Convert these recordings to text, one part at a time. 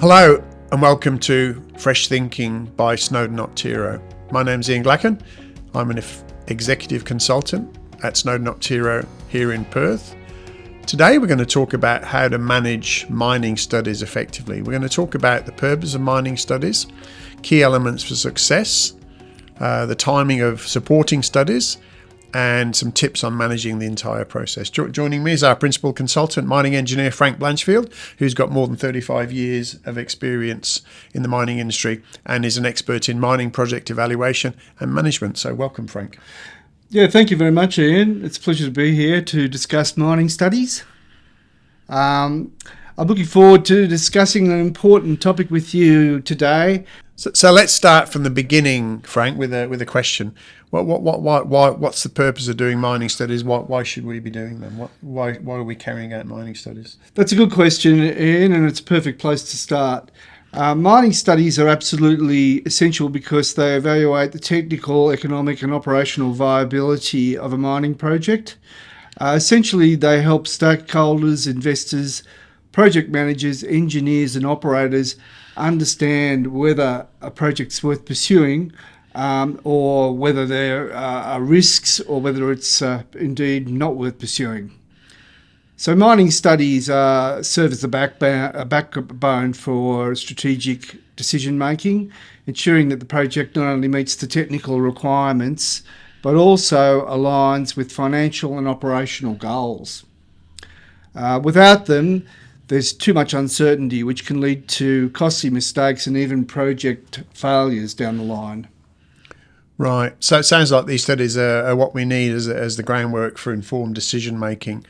Hello and welcome to Fresh Thinking by Snowden Optiro. My name's Ian Glacken. I'm an executive consultant at Snowden Optiro here in Perth. Today we're going to talk about how to manage mining studies effectively. We're going to talk about the purpose of mining studies, key elements for success, the timing of supporting studies, and some tips on managing the entire process. Joining me is our principal consultant, mining engineer Frank Blanchfield, who's got more than 35 years of experience in the mining industry and is an expert in mining project evaluation and management. So welcome, Frank. Yeah, thank you very much, Ian. It's a pleasure to be here to discuss mining studies. I'm looking forward to discussing an important topic with you today. So let's start from the beginning, Frank, with a question. What's the purpose of doing mining studies? Why should we be doing them? Why are we carrying out mining studies? That's a good question, Ian, and it's a perfect place to start. Mining studies are absolutely essential because they evaluate the technical, economic and operational viability of a mining project. Essentially, they help stakeholders, investors, project managers, engineers and operators understand whether a project's worth pursuing or whether there are risks or whether it's indeed not worth pursuing. So mining studies serve as the backbone for strategic decision making, ensuring that the project not only meets the technical requirements but also aligns with financial and operational goals. Without them, there's too much uncertainty, which can lead to costly mistakes and even project failures down the line. Right. So it sounds like these studies are what we need as the groundwork for informed decision making.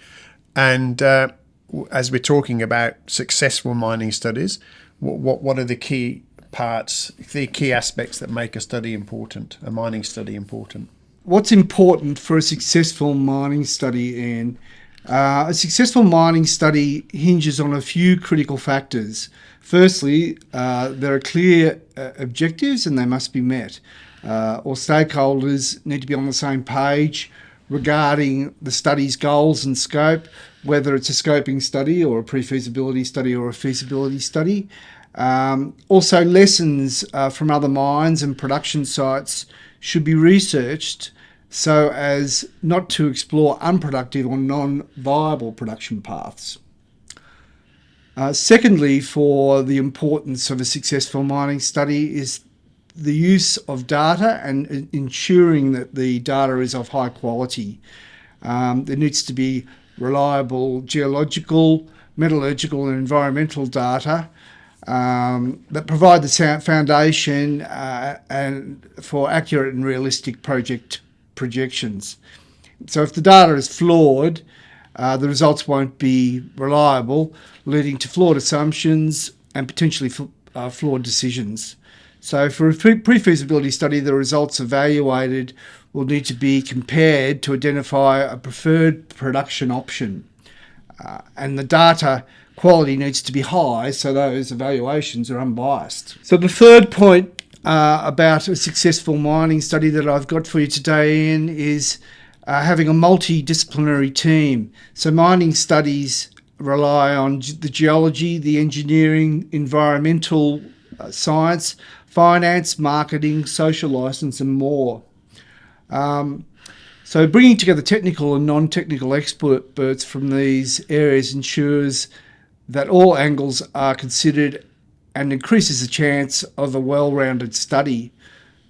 And as we're talking about successful mining studies, what are the key parts, the key aspects that make a mining study important? What's important for a successful mining study, Ian? A successful mining study hinges on a few critical factors. Firstly, there are clear objectives and they must be met. All stakeholders need to be on the same page regarding the study's goals and scope, whether it's a scoping study or a pre-feasibility study or a feasibility study. Also, lessons from other mines and production sites should be researched so as not to explore unproductive or non-viable production paths. Secondly, for the importance of a successful mining study is the use of data and ensuring that the data is of high quality. There needs to be reliable geological, metallurgical and environmental data that provide the foundation and for accurate and realistic project projections. So if the data is flawed, the results won't be reliable, leading to flawed assumptions and potentially flawed decisions. So for a pre-feasibility study, the results evaluated will need to be compared to identify a preferred production option. And the data quality needs to be high so those evaluations are unbiased. So the third point about a successful mining study that I've got for you today, Ian, is having a multidisciplinary team. So mining studies rely on the geology, the engineering, environmental science, finance, marketing, social license and more. So bringing together technical and non-technical experts from these areas ensures that all angles are considered and increases the chance of a well-rounded study.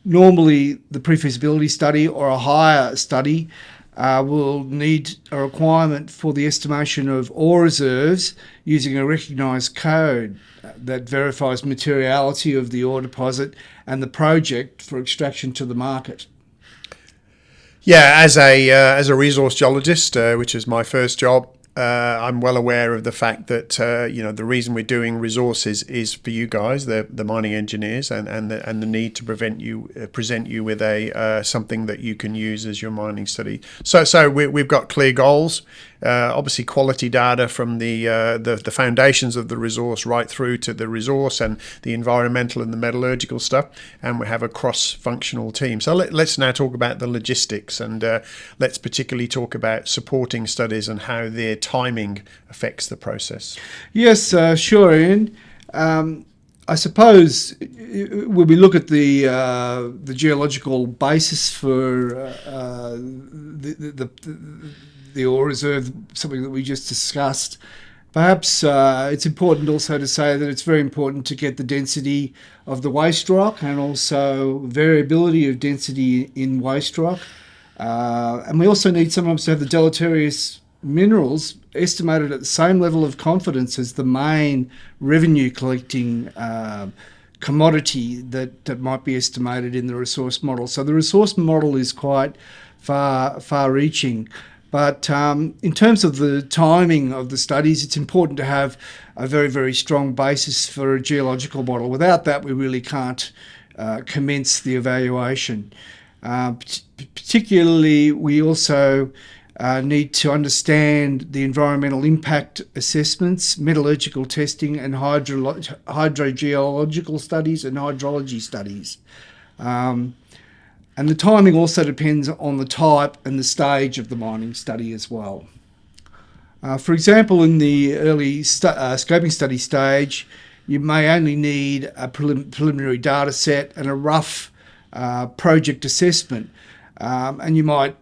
Normally, the pre-feasibility study or a higher study will need a requirement for the estimation of ore reserves using a recognised code that verifies materiality of the ore deposit and the project for extraction to the market. Yeah, as a resource geologist, which is my first job, I'm well aware of the fact that the reason we're doing resources is for you guys, the mining engineers, and the need to present you with something that you can use as your mining study. So we've got clear goals. Obviously, quality data from the foundations of the resource right through to the resource and the environmental and the metallurgical stuff, and we have a cross-functional team. So let's now talk about the logistics, and let's particularly talk about supporting studies and how their timing affects the process. Yes, sure, Ian. I suppose when we look at the geological basis for the ore reserve, something that we just discussed, perhaps it's important also to say that it's very important to get the density of the waste rock and also variability of density in waste rock. And we also need sometimes to have the deleterious minerals estimated at the same level of confidence as the main revenue collecting commodity that might be estimated in the resource model. So the resource model is quite far reaching. But in terms of the timing of the studies, it's important to have a very, very strong basis for a geological model. Without that, we really can't commence the evaluation. Particularly, we also need to understand the environmental impact assessments, metallurgical testing, and hydrogeological studies and hydrology studies. And the timing also depends on the type and the stage of the mining study as well. For example, in the early scoping study stage, you may only need a preliminary data set and a rough project assessment. And you might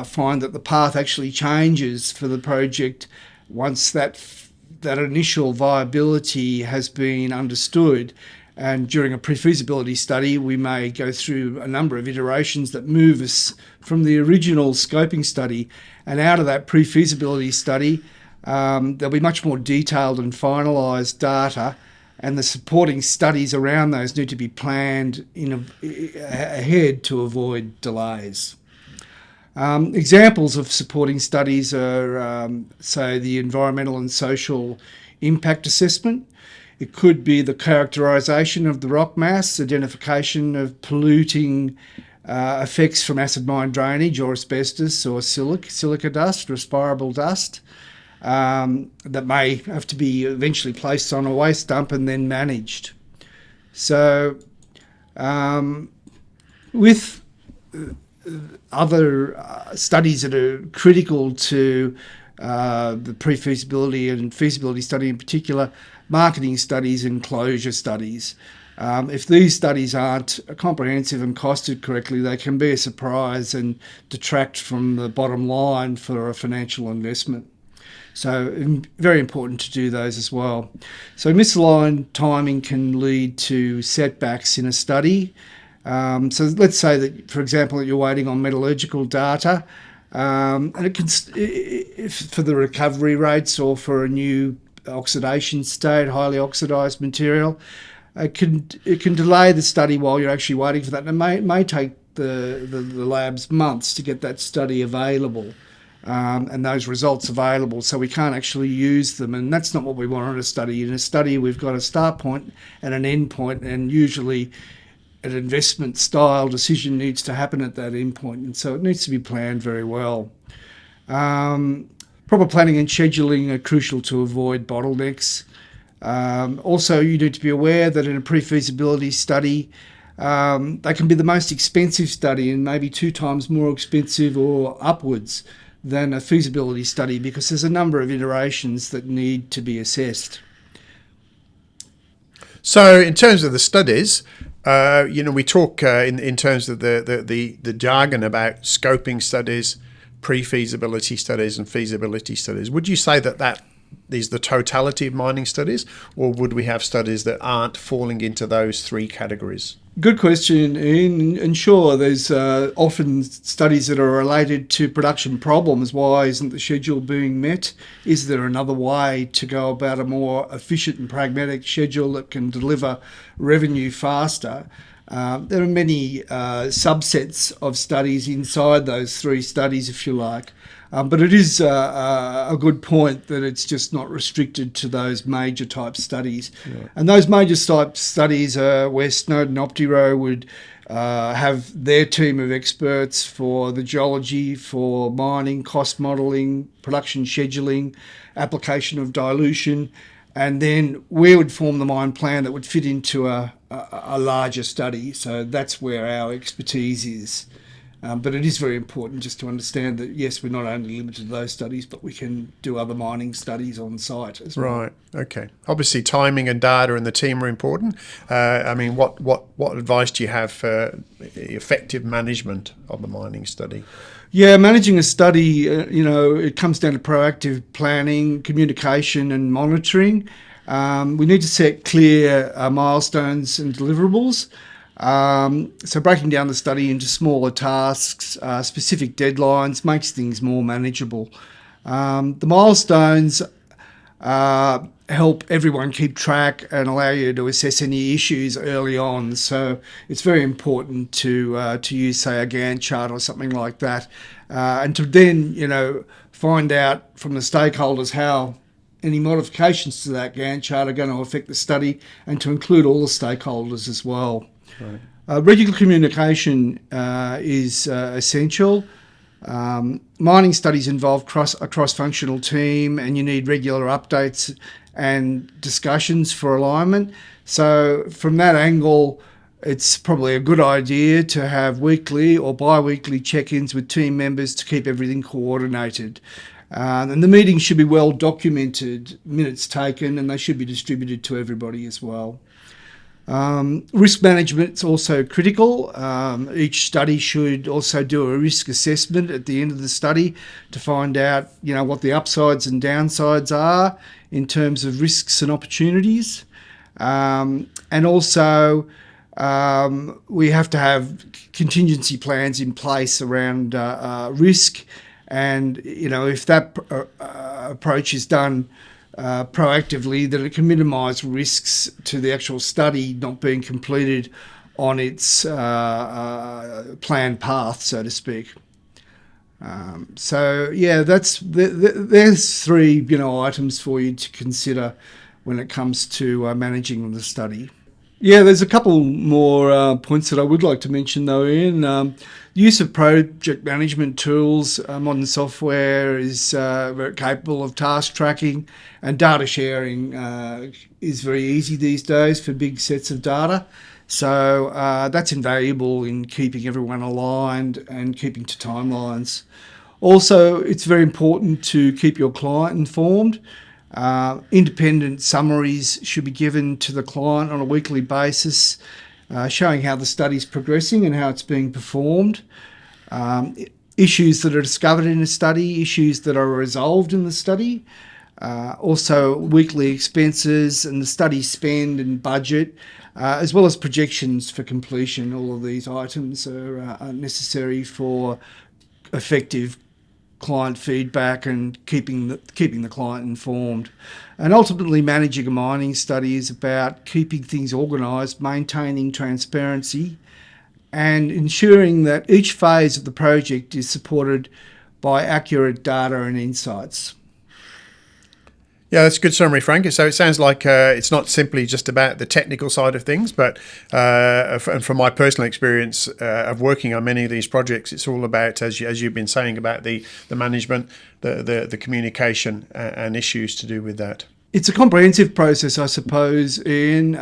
find that the path actually changes for the project once that initial viability has been understood. And during a pre-feasibility study, we may go through a number of iterations that move us from the original scoping study. And out of that pre-feasibility study, there'll be much more detailed and finalised data, and the supporting studies around those need to be planned ahead to avoid delays. Examples of supporting studies are, say, the environmental and social impact assessment. It could be the characterisation of the rock mass, identification of polluting effects from acid mine drainage or asbestos or silica dust, respirable dust, that may have to be eventually placed on a waste dump and then managed. So with other studies that are critical to the pre-feasibility and feasibility study in particular, marketing studies and closure studies. If these studies aren't comprehensive and costed correctly, they can be a surprise and detract from the bottom line for a financial investment. So very important to do those as well. So misaligned timing can lead to setbacks in a study. So let's say that, for example, that you're waiting on metallurgical data, and it can, for the recovery rates or for a new oxidation state, highly oxidized material, it can delay the study while you're actually waiting for that. And it may take the labs months to get that study available and those results available, so we can't actually use them. And that's not what we want in a study. In a study, we've got a start point and an end point, and usually an investment style decision needs to happen at that end point, and so it needs to be planned very well. Proper planning and scheduling are crucial to avoid bottlenecks. Also, you need to be aware that in a pre-feasibility study, they can be the most expensive study and maybe 2 times more expensive or upwards than a feasibility study, because there's a number of iterations that need to be assessed. So in terms of the studies, we talk in terms of the jargon about scoping studies, pre-feasibility studies and feasibility studies. Would you say that is the totality of mining studies, or would we have studies that aren't falling into those 3 categories? Good question, Ian. And sure, there's often studies that are related to production problems. Why isn't the schedule being met? Is there another way to go about a more efficient and pragmatic schedule that can deliver revenue faster? There are many subsets of studies inside those 3 studies, if you like. But it is a good point that it's just not restricted to those major type studies. Yeah. And those major type studies are where Snowden Optiro would have their team of experts for the geology, for mining, cost modelling, production scheduling, application of dilution, and then we would form the mine plan that would fit into a larger study. So that's where our expertise is. But it is very important just to understand that, yes, we're not only limited to those studies, but we can do other mining studies on site as well. Right. Okay. Obviously, timing and data and the team are important. I mean, what advice do you have for effective management of the mining study? Yeah, managing a study, it comes down to proactive planning, communication and monitoring. We need to set clear milestones and deliverables. So breaking down the study into smaller tasks, specific deadlines makes things more manageable. The milestones help everyone keep track and allow you to assess any issues early on. So it's very important to use, say, a Gantt chart or something like that, and to then, find out from the stakeholders how any modifications to that Gantt chart are going to affect the study, and to include all the stakeholders as well. Right. Regular communication is essential. Mining studies involve a cross-functional team, and you need regular updates and discussions for alignment. So from that angle, it's probably a good idea to have weekly or bi-weekly check-ins with team members to keep everything coordinated. And the meetings should be well documented, minutes taken, and they should be distributed to everybody as well. Risk management is also critical. Each study should also do a risk assessment at the end of the study to find out, what the upsides and downsides are in terms of risks and opportunities. And also, we have to have contingency plans in place around risk. And, if that approach is done proactively, that it can minimise risks to the actual study not being completed on its planned path, so to speak. There's three items for you to consider when it comes to managing the study. Yeah, there's a couple more points that I would like to mention though, Ian. The use of project management tools, modern software is very capable of task tracking, and data sharing is very easy these days for big sets of data. So that's invaluable in keeping everyone aligned and keeping to timelines. Also, it's very important to keep your client informed. Independent summaries should be given to the client on a weekly basis, showing how the study's progressing and how it's being performed. Issues that are discovered in a study, issues that are resolved in the study. Also, weekly expenses and the study spend and budget, as well as projections for completion. All of these items are necessary for effective client feedback and keeping the client informed. And ultimately, managing a mining study is about keeping things organised, maintaining transparency, and ensuring that each phase of the project is supported by accurate data and insights. Yeah, that's a good summary, Frank. So it sounds like it's not simply just about the technical side of things, but and from my personal experience of working on many of these projects, it's all about, as you've been saying, about the management, the communication and issues to do with that. It's a comprehensive process, I suppose, Ian.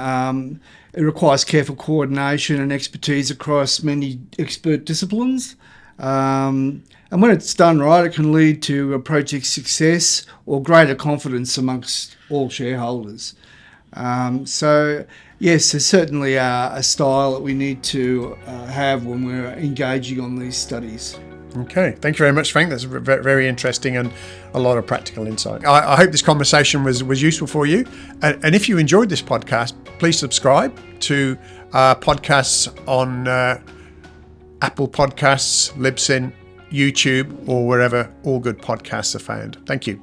It requires careful coordination and expertise across many expert disciplines. And when it's done right, it can lead to a project success or greater confidence amongst all shareholders. So, yes, there's certainly a style that we need to have when we're engaging on these studies. Okay, thank you very much, Frank. That's very interesting and a lot of practical insight. I hope this conversation was useful for you. And if you enjoyed this podcast, please subscribe to podcasts on Apple Podcasts, Libsyn, YouTube, or wherever all good podcasts are found. Thank you.